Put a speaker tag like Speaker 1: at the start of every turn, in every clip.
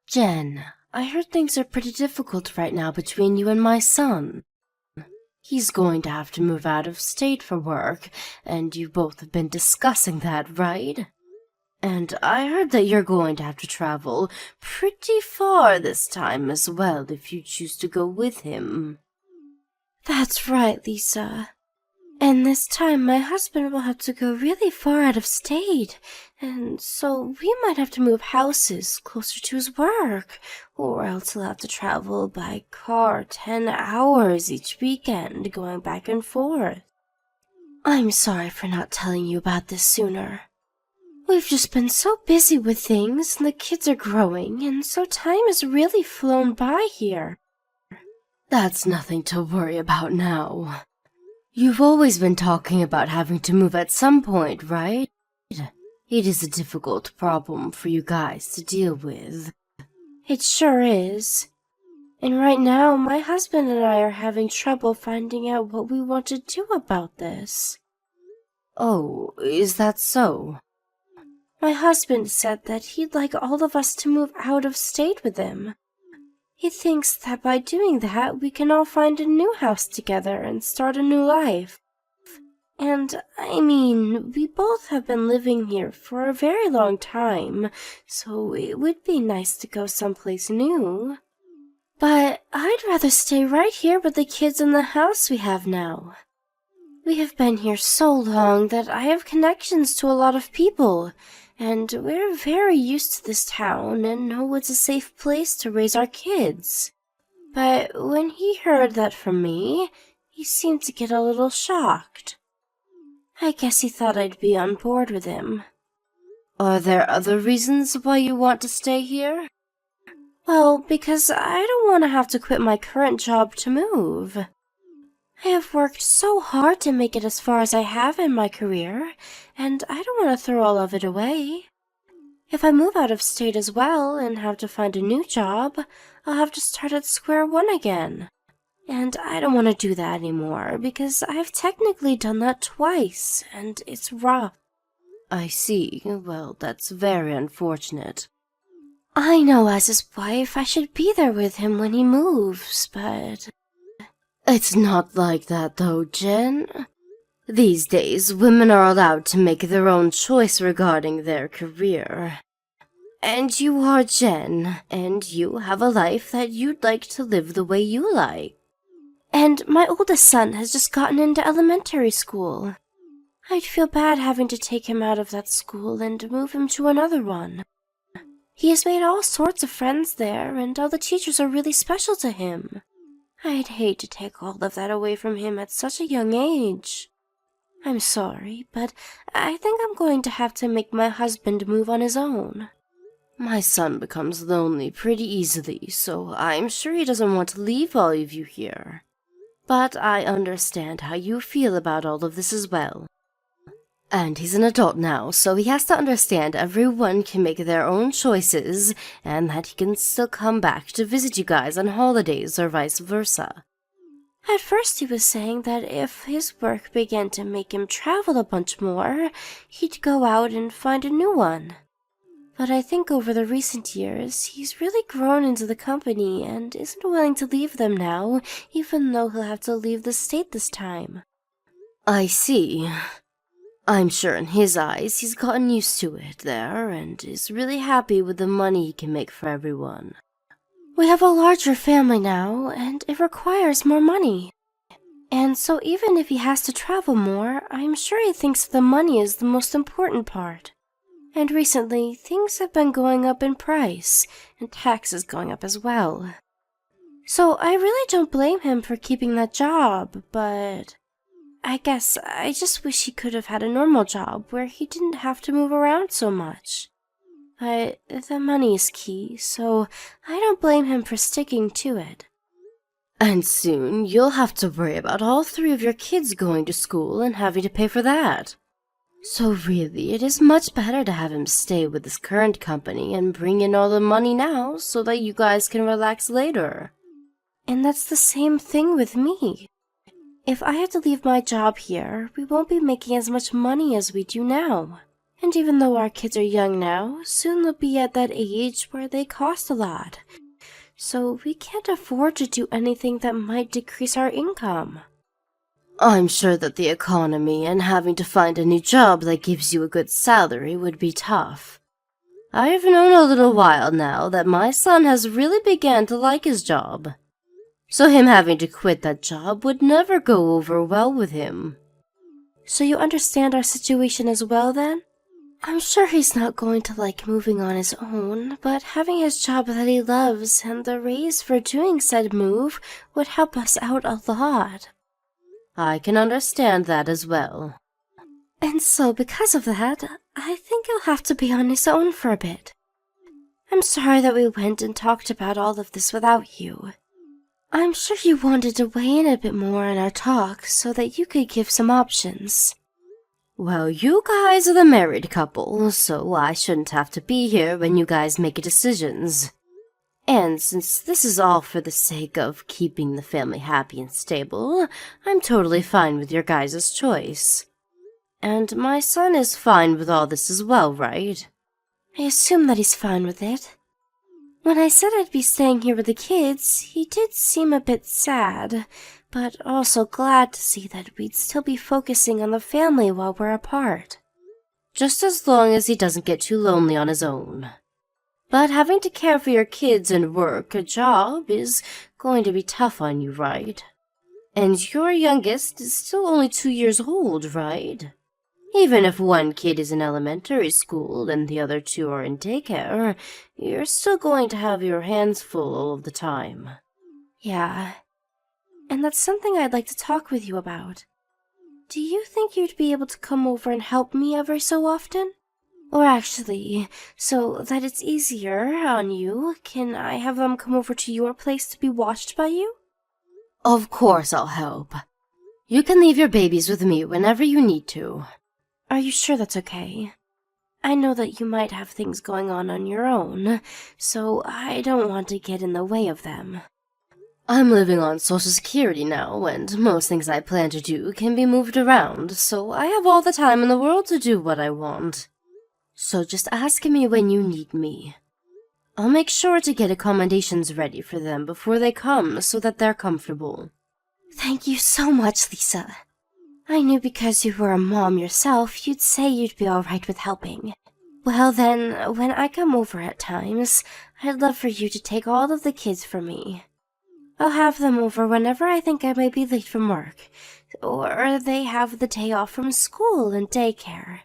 Speaker 1: Jen, I heard things are pretty difficult right now between you and my son. He's going to have to move out of state for work, and you both have been discussing that, right? And I heard that you're going to have to travel pretty far this time as well if you choose to go with him.
Speaker 2: That's right, Lisa. And this time my husband will have to go really far out of state, and so we might have to move houses closer to his work, or else he'll have to travel by car 10 hours each weekend, going back and forth. I'm sorry for not telling you about this sooner. We've just been so busy with things, and the kids are growing, and so time has really flown by here.
Speaker 1: That's nothing to worry about now. You've always been talking about having to move at some point, right? It is a difficult problem for you guys to deal with.
Speaker 2: It sure is. And right now, my husband and I are having trouble finding out what we want to do about this.
Speaker 1: Oh, is that so?
Speaker 2: My husband said that he'd like all of us to move out of state with him. He thinks that by doing that, we can all find a new house together and start a new life. And, I mean, we both have been living here for a very long time, so it would be nice to go someplace new. But I'd rather stay right here with the kids in the house we have now. We have been here so long that I have connections to a lot of people, and we're very used to this town and know it's a safe place to raise our kids. But when he heard that from me, he seemed to get a little shocked. I guess he thought I'd be on board with him.
Speaker 1: Are there other reasons why you want to stay here?
Speaker 2: Well, because I don't want to have to quit my current job to move. I have worked so hard to make it as far as I have in my career, and I don't want to throw all of it away. If I move out of state as well and have to find a new job, I'll have to start at square one again. And I don't want to do that anymore, because I've technically done that twice, and it's rough.
Speaker 1: I see. Well, that's very unfortunate.
Speaker 2: I know as his wife I should be there with him when he moves, but...
Speaker 1: It's not like that, though, Jen. These days, women are allowed to make their own choice regarding their career. And you are Jen, and you have a life that you'd like to live the way you like.
Speaker 2: And my oldest son has just gotten into elementary school. I'd feel bad having to take him out of that school and move him to another one. He has made all sorts of friends there, and all the teachers are really special to him. I'd hate to take all of that away from him at such a young age. I'm sorry, but I think I'm going to have to make my husband move on his own.
Speaker 1: My son becomes lonely pretty easily, so I'm sure he doesn't want to leave all of you here. But I understand how you feel about all of this as well. And he's an adult now, so he has to understand everyone can make their own choices, and that he can still come back to visit you guys on holidays or vice versa.
Speaker 2: At first he was saying that if his work began to make him travel a bunch more, he'd go out and find a new one. But I think over the recent years, he's really grown into the company and isn't willing to leave them now, even though he'll have to leave the state this time.
Speaker 1: I see. I'm sure in his eyes he's gotten used to it there and is really happy with the money he can make for everyone.
Speaker 2: We have a larger family now, and it requires more money. And so even if he has to travel more, I'm sure he thinks the money is the most important part. And recently, things have been going up in price, and taxes going up as well. So I really don't blame him for keeping that job, but I guess I just wish he could have had a normal job where he didn't have to move around so much. But the money is key, so I don't blame him for sticking to it.
Speaker 1: And soon you'll have to worry about all 3 of your kids going to school and having to pay for that. So really, it is much better to have him stay with his current company and bring in all the money now so that you guys can relax later.
Speaker 2: And that's the same thing with me. If I have to leave my job here, we won't be making as much money as we do now. And even though our kids are young now, soon they'll be at that age where they cost a lot. So we can't afford to do anything that might decrease our income.
Speaker 1: I'm sure that the economy and having to find a new job that gives you a good salary would be tough. I've known a little while now that my son has really began to like his job. So him having to quit that job would never go over well with him.
Speaker 2: So you understand our situation as well, then? I'm sure he's not going to like moving on his own, but having his job that he loves and the raise for doing said move would help us out a lot.
Speaker 1: I can understand that as well.
Speaker 2: And so because of that, I think he'll have to be on his own for a bit. I'm sorry that we went and talked about all of this without you. I'm sure you wanted to weigh in a bit more in our talk so that you could give some options.
Speaker 1: Well, you guys are the married couple, so I shouldn't have to be here when you guys make decisions. And since this is all for the sake of keeping the family happy and stable, I'm totally fine with your guys' choice. And my son is fine with all this as well, right?
Speaker 2: I assume that he's fine with it. When I said I'd be staying here with the kids, he did seem a bit sad, but also glad to see that we'd still be focusing on the family while we're apart.
Speaker 1: Just as long as he doesn't get too lonely on his own. But having to care for your kids and work a job is going to be tough on you, right? And your youngest is still only 2 years old, right? Even if one kid is in elementary school and the other 2 are in daycare, you're still going to have your hands full all of the time.
Speaker 2: Yeah, and that's something I'd like to talk with you about. Do you think you'd be able to come over and help me every so often? Or actually, so that it's easier on you, can I have them come over to your place to be watched by you?
Speaker 1: Of course I'll help. You can leave your babies with me whenever you need to.
Speaker 2: Are you sure that's okay? I know that you might have things going on your own, so I don't want to get in the way of them.
Speaker 1: I'm living on Social Security now, and most things I plan to do can be moved around, so I have all the time in the world to do what I want. So just ask me when you need me. I'll make sure to get accommodations ready for them before they come so that they're comfortable.
Speaker 2: Thank you so much, Lisa. I knew because you were a mom yourself, you'd say you'd be all right with helping. Well then, when I come over at times, I'd love for you to take all of the kids for me. I'll have them over whenever I think I may be late from work, or they have the day off from school and daycare.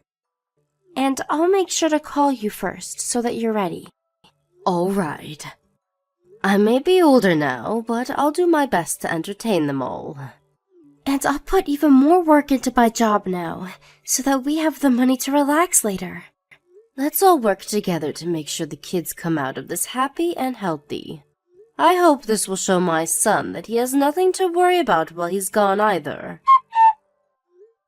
Speaker 2: And I'll make sure to call you first so that you're ready.
Speaker 1: All right. I may be older now, but I'll do my best to entertain them all.
Speaker 2: And I'll put even more work into my job now, so that we have the money to relax later.
Speaker 1: Let's all work together to make sure the kids come out of this happy and healthy. I hope this will show my son that he has nothing to worry about while he's gone either.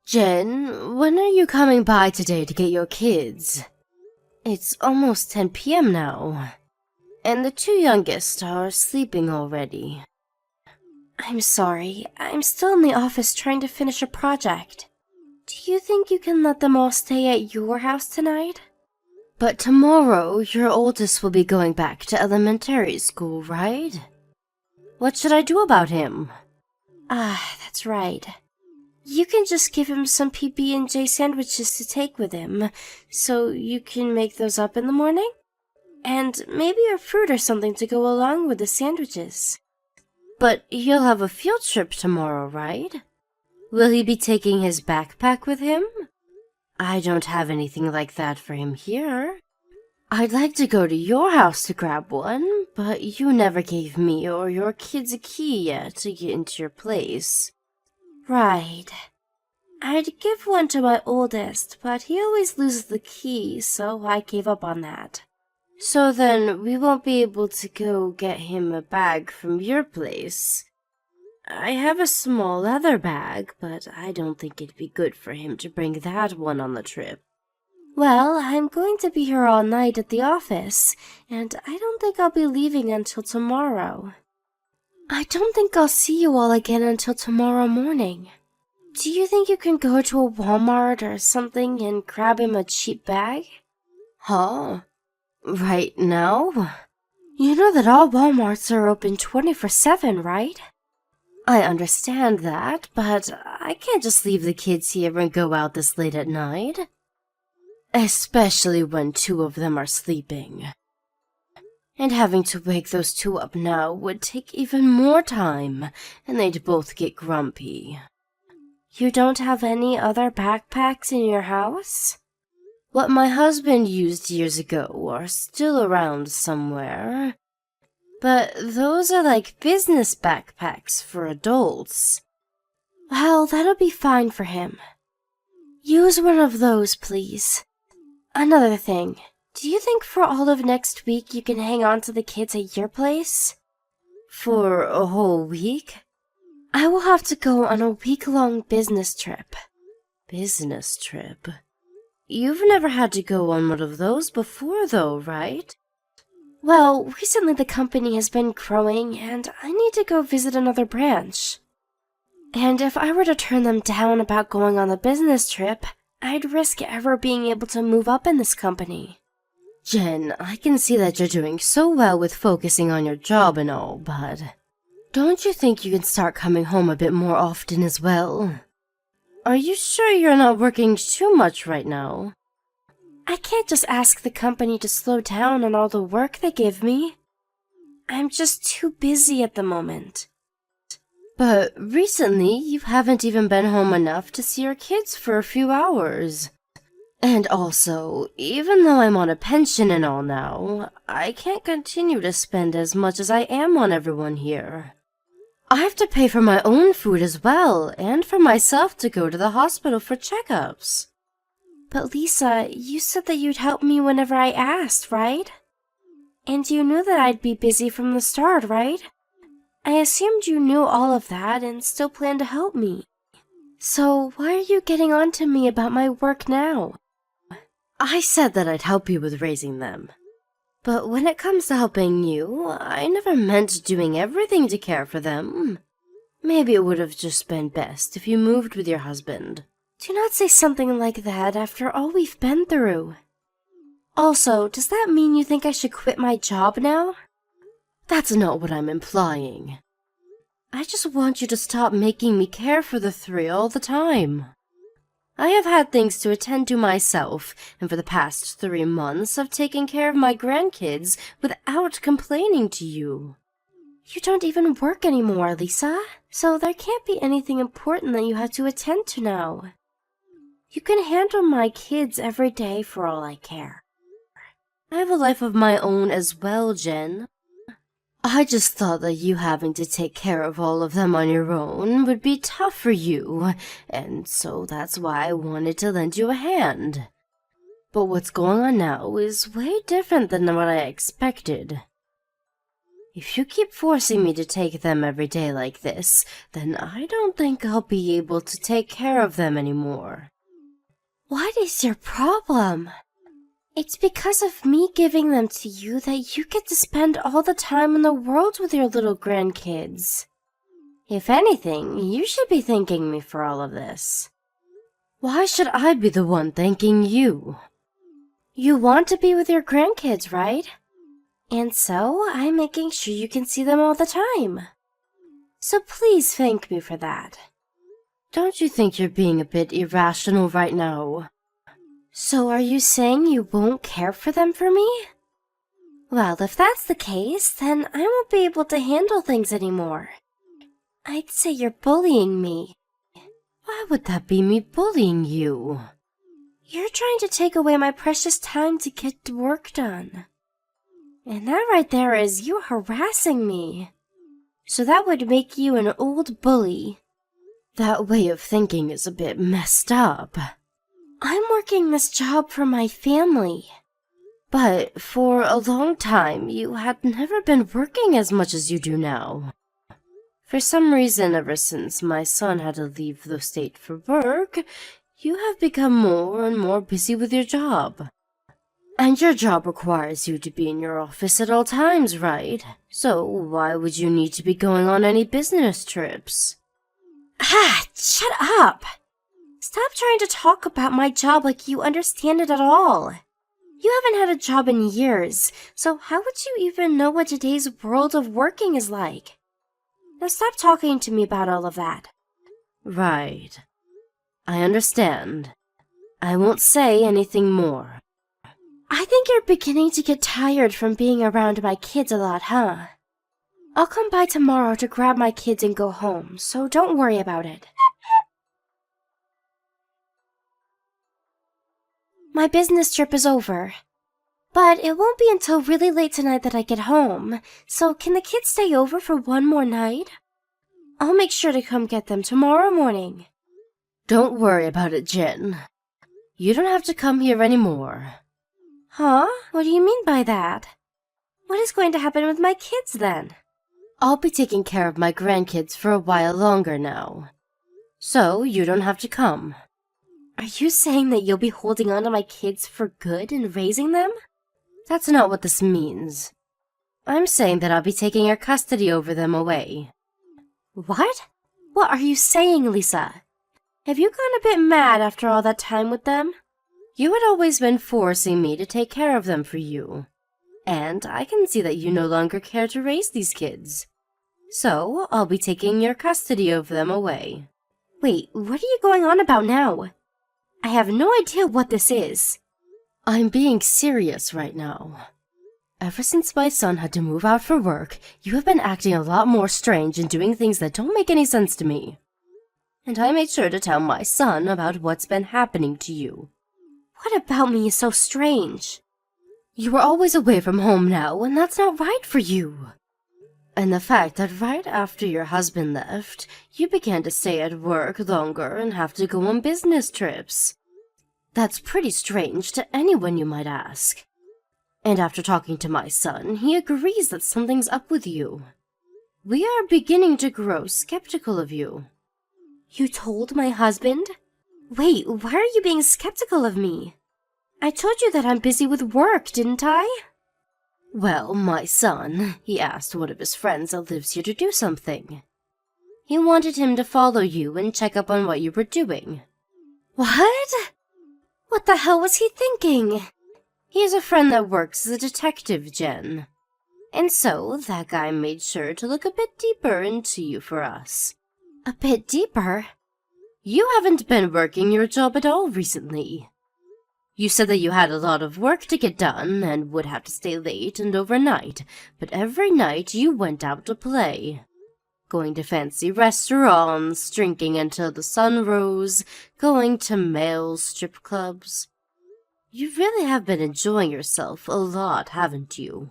Speaker 1: Jen, when are you coming by today to get your kids? It's almost 10 p.m. now, and the 2 youngest are sleeping already.
Speaker 2: I'm sorry, I'm still in the office trying to finish a project. Do you think you can let them all stay at your house tonight?
Speaker 1: But tomorrow, your oldest will be going back to elementary school, right? What should I do about him?
Speaker 2: Ah, that's right. You can just give him some PB&J sandwiches to take with him, so you can make those up in the morning? And maybe a fruit or something to go along with the sandwiches.
Speaker 1: But he'll have a field trip tomorrow, right? Will he be taking his backpack with him? I don't have anything like that for him here. I'd like to go to your house to grab one, but you never gave me or your kids a key yet to get into your place.
Speaker 2: Right. I'd give one to my oldest, but he always loses the key, so I gave up on that.
Speaker 1: So then we won't be able to go get him a bag from your place. I have a small leather bag, but I don't think it'd be good for him to bring that one on the trip.
Speaker 2: Well, I'm going to be here all night at the office, and I don't think I'll be leaving until tomorrow. I don't think I'll see you all again until tomorrow morning. Do you think you can go to a Walmart or something and grab him a cheap bag?
Speaker 1: Huh? Right now?
Speaker 2: You know that all Walmarts are open 24/7, right?
Speaker 1: I understand that, but I can't just leave the kids here and go out this late at night. Especially when two of them are sleeping. And having to wake those two up now would take even more time, and they'd both get grumpy.
Speaker 2: You don't have any other backpacks in your house?
Speaker 1: What my husband used years ago are still around somewhere. But those are like business backpacks for adults.
Speaker 2: Well, that'll be fine for him. Use one of those, please. Another thing, do you think for all of next week you can hang on to the kids at your place?
Speaker 1: For a whole week?
Speaker 2: I will have to go on a week-long business trip.
Speaker 1: Business trip? You've never had to go on one of those before, though, right?
Speaker 2: Well, recently the company has been growing, and I need to go visit another branch. And if I were to turn them down about going on the business trip, I'd risk ever being able to move up in this company.
Speaker 1: Jen, I can see that you're doing so well with focusing on your job and all, but don't you think you can start coming home a bit more often as well? Are you sure you're not working too much right now?
Speaker 2: I can't just ask the company to slow down on all the work they give me. I'm just too busy at the moment.
Speaker 1: But recently, you haven't even been home enough to see your kids for a few hours. And also, even though I'm on a pension and all now, I can't continue to spend as much as I am on everyone here. I have to pay for my own food as well, and for myself to go to the hospital for checkups.
Speaker 2: But Lisa, you said that you'd help me whenever I asked, right? And you knew that I'd be busy from the start, right? I assumed you knew all of that and still planned to help me. So why are you getting on to me about my work now?
Speaker 1: I said that I'd help you with raising them. But when it comes to helping you, I never meant doing everything to care for them. Maybe it would have just been best if you moved with your husband.
Speaker 2: Do not say something like that after all we've been through. Also, does that mean you think I should quit my job now?
Speaker 1: That's not what I'm implying. I just want you to stop making me care for the three all the time. I have had things to attend to myself, and for the past 3 months I've taken care of my grandkids without complaining to you.
Speaker 2: You don't even work anymore, Lisa, so there can't be anything important that you have to attend to now. You can handle my kids every day for all I care.
Speaker 1: I have a life of my own as well, Jen. I just thought that you having to take care of all of them on your own would be tough for you, and so that's why I wanted to lend you a hand. But what's going on now is way different than what I expected. If you keep forcing me to take them every day like this, then I don't think I'll be able to take care of them anymore.
Speaker 2: What is your problem? It's because of me giving them to you that you get to spend all the time in the world with your little grandkids. If anything, you should be thanking me for all of this.
Speaker 1: Why should I be the one thanking you?
Speaker 2: You want to be with your grandkids, right? And so I'm making sure you can see them all the time. So please thank me for that.
Speaker 1: Don't you think you're being a bit irrational right now?
Speaker 2: So are you saying you won't care for them for me? Well, if that's the case, then I won't be able to handle things anymore. I'd say you're bullying me.
Speaker 1: Why would that be me bullying you?
Speaker 2: You're trying to take away my precious time to get work done. And that right there is you harassing me. So that would make you an old bully.
Speaker 1: That way of thinking is a bit messed up.
Speaker 2: I'm working this job for my family.
Speaker 1: But for a long time, you had never been working as much as you do now. For some reason, ever since my son had to leave the state for work, you have become more and more busy with your job. And your job requires you to be in your office at all times, right? So why would you need to be going on any business trips?
Speaker 2: Shut up! Stop trying to talk about my job like you understand it at all. You haven't had a job in years, so how would you even know what today's world of working is like? Now stop talking to me about all of that.
Speaker 1: Right. I understand. I won't say anything more.
Speaker 2: I think you're beginning to get tired from being around my kids a lot, huh? I'll come by tomorrow to grab my kids and go home, so don't worry about it. My business trip is over. But it won't be until really late tonight that I get home, so can the kids stay over for one more night? I'll make sure to come get them tomorrow morning.
Speaker 1: Don't worry about it, Jen. You don't have to come here anymore.
Speaker 2: Huh? What do you mean by that? What is going to happen with my kids then?
Speaker 1: I'll be taking care of my grandkids for a while longer now. So you don't have to come.
Speaker 2: Are you saying that you'll be holding on to my kids for good and raising them?
Speaker 1: That's not what this means. I'm saying that I'll be taking your custody over them away.
Speaker 2: What? What are you saying, Lisa? Have you gone a bit mad after all that time with them?
Speaker 1: You had always been forcing me to take care of them for you. And I can see that you no longer care to raise these kids. So I'll be taking your custody over them away.
Speaker 2: Wait, what are you going on about now? I have no idea what this is.
Speaker 1: I'm being serious right now. Ever since my son had to move out for work, you have been acting a lot more strange and doing things that don't make any sense to me. And I made sure to tell my son about what's been happening to you.
Speaker 2: What about me is so strange?
Speaker 1: You were always away from home now, and that's not right for you. And the fact that right after your husband left, you began to stay at work longer and have to go on business trips. That's pretty strange to anyone, you might ask. And after talking to my son, he agrees that something's up with you. We are beginning to grow skeptical of you.
Speaker 2: You told my husband? Wait, why are you being skeptical of me? I told you that I'm busy with work, didn't I?
Speaker 1: Well, my son, he asked one of his friends that lives here to do something. He wanted him to follow you and check up on what you were doing.
Speaker 2: What? What the hell was he thinking?
Speaker 1: He has a friend that works as a detective, Jen. And so, that guy made sure to look a bit deeper into you for us.
Speaker 2: A bit deeper?
Speaker 1: You haven't been working your job at all recently. You said that you had a lot of work to get done and would have to stay late and overnight, but every night you went out to play. Going to fancy restaurants, drinking until the sun rose, going to male strip clubs. You really have been enjoying yourself a lot, haven't you?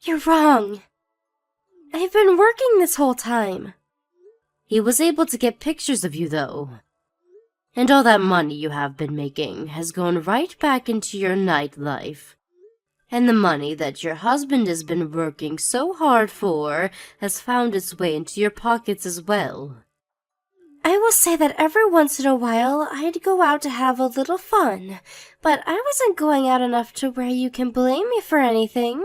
Speaker 2: You're wrong. I've been working this whole time.
Speaker 1: He was able to get pictures of you, though. And all that money you have been making has gone right back into your nightlife. And the money that your husband has been working so hard for has found its way into your pockets as well.
Speaker 2: I will say that every once in a while I'd go out to have a little fun, but I wasn't going out enough to where you can blame me for anything.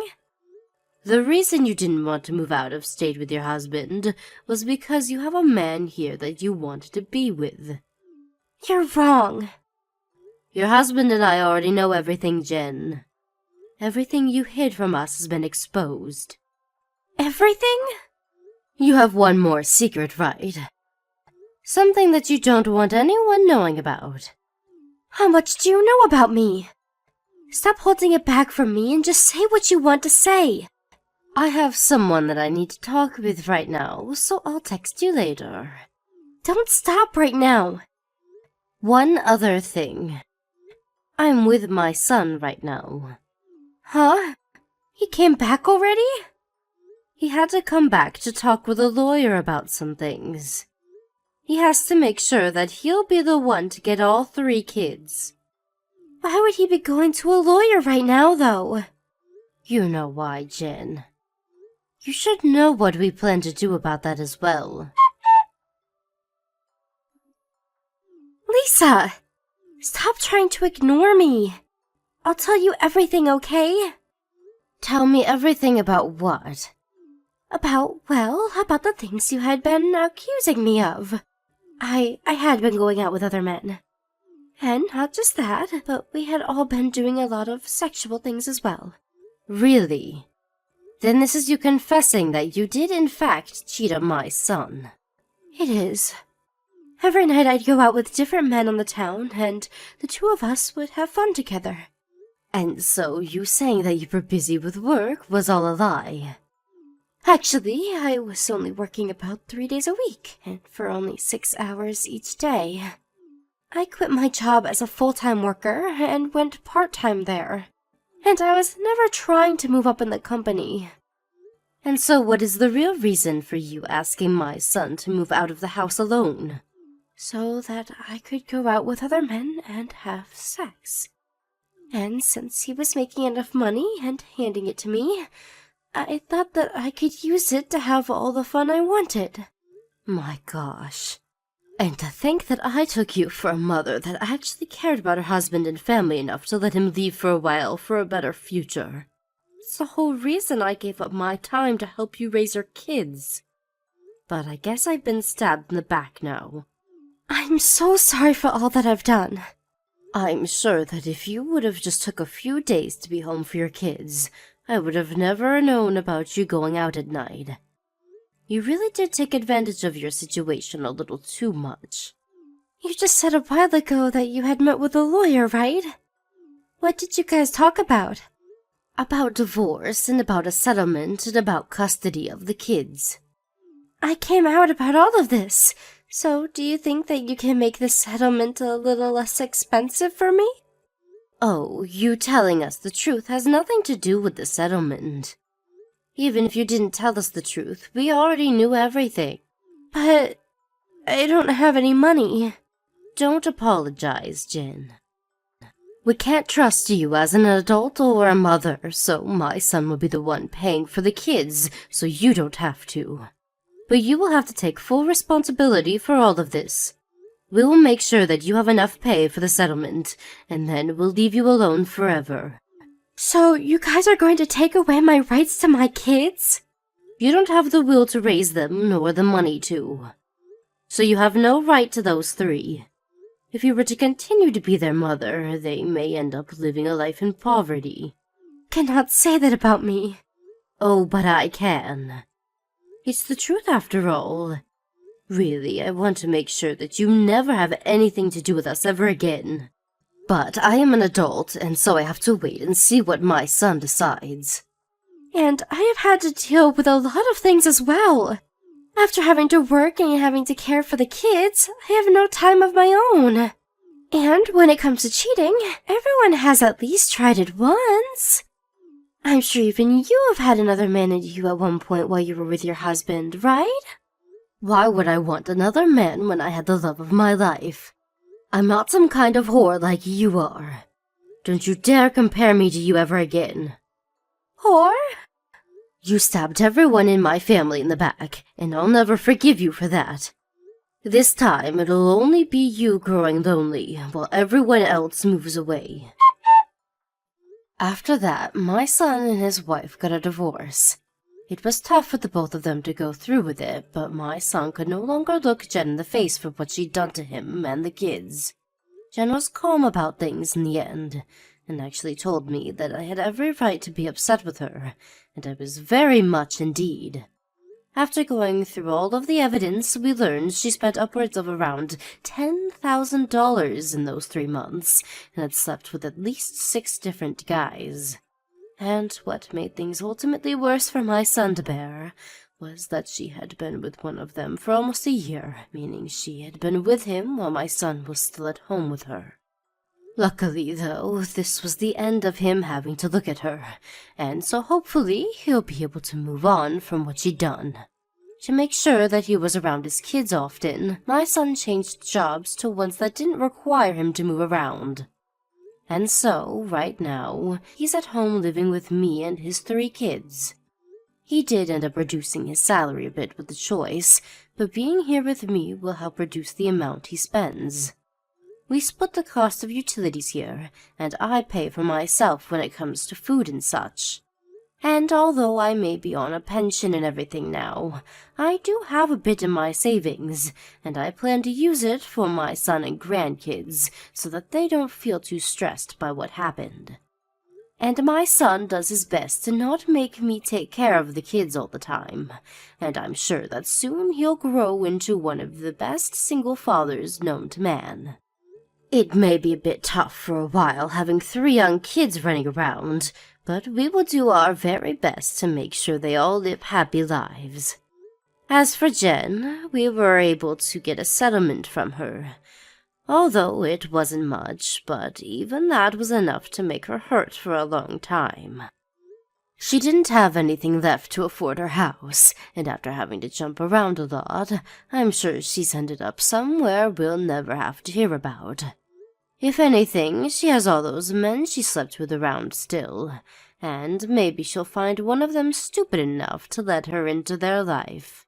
Speaker 1: The reason you didn't want to move out of state with your husband was because you have a man here that you wanted to be with.
Speaker 2: You're wrong.
Speaker 1: Your husband and I already know everything, Jen. Everything you hid from us has been exposed.
Speaker 2: Everything?
Speaker 1: You have one more secret, right? Something that you don't want anyone knowing about.
Speaker 2: How much do you know about me? Stop holding it back from me and just say what you want to say.
Speaker 1: I have someone that I need to talk with right now, so I'll text you later.
Speaker 2: Don't stop right now.
Speaker 1: One other thing. I'm with my son right now.
Speaker 2: Huh? He came back already?
Speaker 1: He had to come back to talk with a lawyer about some things. He has to make sure that he'll be the one to get all 3 kids.
Speaker 2: Why would he be going to a lawyer right now, though?
Speaker 1: You know why, Jen. You should know what we plan to do about that as well.
Speaker 2: Lisa! Stop trying to ignore me. I'll tell you everything, okay?
Speaker 1: Tell me everything about what?
Speaker 2: About the things you had been accusing me of. I had been going out with other men. And not just that, but we had all been doing a lot of sexual things as well.
Speaker 1: Really? Then this is you confessing that you did in fact cheat on my son.
Speaker 2: It is. Every night I'd go out with different men on the town, and the two of us would have fun together.
Speaker 1: And so you saying that you were busy with work was all a lie?
Speaker 2: Actually, I was only working about 3 days a week, and for only 6 hours each day. I quit my job as a full-time worker and went part-time there. And I was never trying to move up in the company.
Speaker 1: And so what is the real reason for you asking my son to move out of the house alone?
Speaker 2: So that I could go out with other men and have sex. And since he was making enough money and handing it to me, I thought that I could use it to have all the fun I wanted.
Speaker 1: My gosh. And to think that I took you for a mother that actually cared about her husband and family enough to let him leave for a while for a better future. It's the whole reason I gave up my time to help you raise your kids. But I guess I've been stabbed in the back now.
Speaker 2: I'm so sorry for all that I've done.
Speaker 1: I'm sure that if you would have just took a few days to be home for your kids, I would have never known about you going out at night. You really did take advantage of your situation a little too much.
Speaker 2: You just said a while ago that you had met with a lawyer, right? What did you guys talk about?
Speaker 1: About divorce, and about a settlement, and about custody of the kids.
Speaker 2: I came out about all of this, so do you think that you can make the settlement a little less expensive for me?
Speaker 1: Oh, you telling us the truth has nothing to do with the settlement. Even if you didn't tell us the truth, we already knew everything.
Speaker 2: But I don't have any money.
Speaker 1: Don't apologize, Jen. We can't trust you as an adult or a mother, so my son will be the one paying for the kids, so you don't have to. But you will have to take full responsibility for all of this. We will make sure that you have enough pay for the settlement, and then we'll leave you alone forever.
Speaker 2: So you guys are going to take away my rights to my kids?
Speaker 1: You don't have the will to raise them, nor the money to. So you have no right to those 3. If you were to continue to be their mother, they may end up living a life in poverty.
Speaker 2: Cannot say that about me.
Speaker 1: Oh, but I can. It's the truth after all. Really, I want to make sure that you never have anything to do with us ever again. But I am an adult, and so I have to wait and see what my son decides.
Speaker 2: And I have had to deal with a lot of things as well. After having to work and having to care for the kids, I have no time of my own. And when it comes to cheating, everyone has at least tried it once. I'm sure even you have had another man into you at one point while you were with your husband, right?
Speaker 1: Why would I want another man when I had the love of my life? I'm not some kind of whore like you are. Don't you dare compare me to you ever again.
Speaker 2: Whore?
Speaker 1: You stabbed everyone in my family in the back, and I'll never forgive you for that. This time it'll only be you growing lonely, while everyone else moves away. After that, my son and his wife got a divorce. It was tough for the both of them to go through with it, but my son could no longer look Jen in the face for what she'd done to him and the kids. Jen was calm about things in the end, and actually told me that I had every right to be upset with her, and I was very much indeed. After going through all of the evidence, we learned she spent upwards of around $10,000 in those 3 months, and had slept with at least 6 different guys. And what made things ultimately worse for my son to bear was that she had been with one of them for almost a year, meaning she had been with him while my son was still at home with her. Luckily, though, this was the end of him having to look at her, and so hopefully he'll be able to move on from what she'd done. To make sure that he was around his kids often, my son changed jobs to ones that didn't require him to move around. And so, right now, he's at home living with me and his 3 kids. He did end up reducing his salary a bit with the choice, but being here with me will help reduce the amount he spends. We split the cost of utilities here, and I pay for myself when it comes to food and such. And although I may be on a pension and everything now, I do have a bit in my savings, and I plan to use it for my son and grandkids so that they don't feel too stressed by what happened. And my son does his best to not make me take care of the kids all the time, and I'm sure that soon he'll grow into one of the best single fathers known to man. It may be a bit tough for a while having 3 young kids running around, but we will do our very best to make sure they all live happy lives. As for Jen, we were able to get a settlement from her. Although it wasn't much, but even that was enough to make her hurt for a long time. She didn't have anything left to afford her house, and after having to jump around a lot, I'm sure she's ended up somewhere we'll never have to hear about. If anything, she has all those men she slept with around still, and maybe she'll find one of them stupid enough to let her into their life.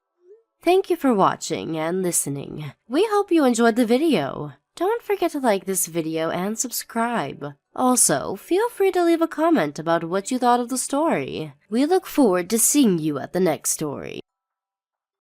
Speaker 1: Thank you for watching and listening. We hope you enjoyed the video. Don't forget to like this video and subscribe. Also, feel free to leave a comment about what you thought of the story. We look forward to seeing you at the next story.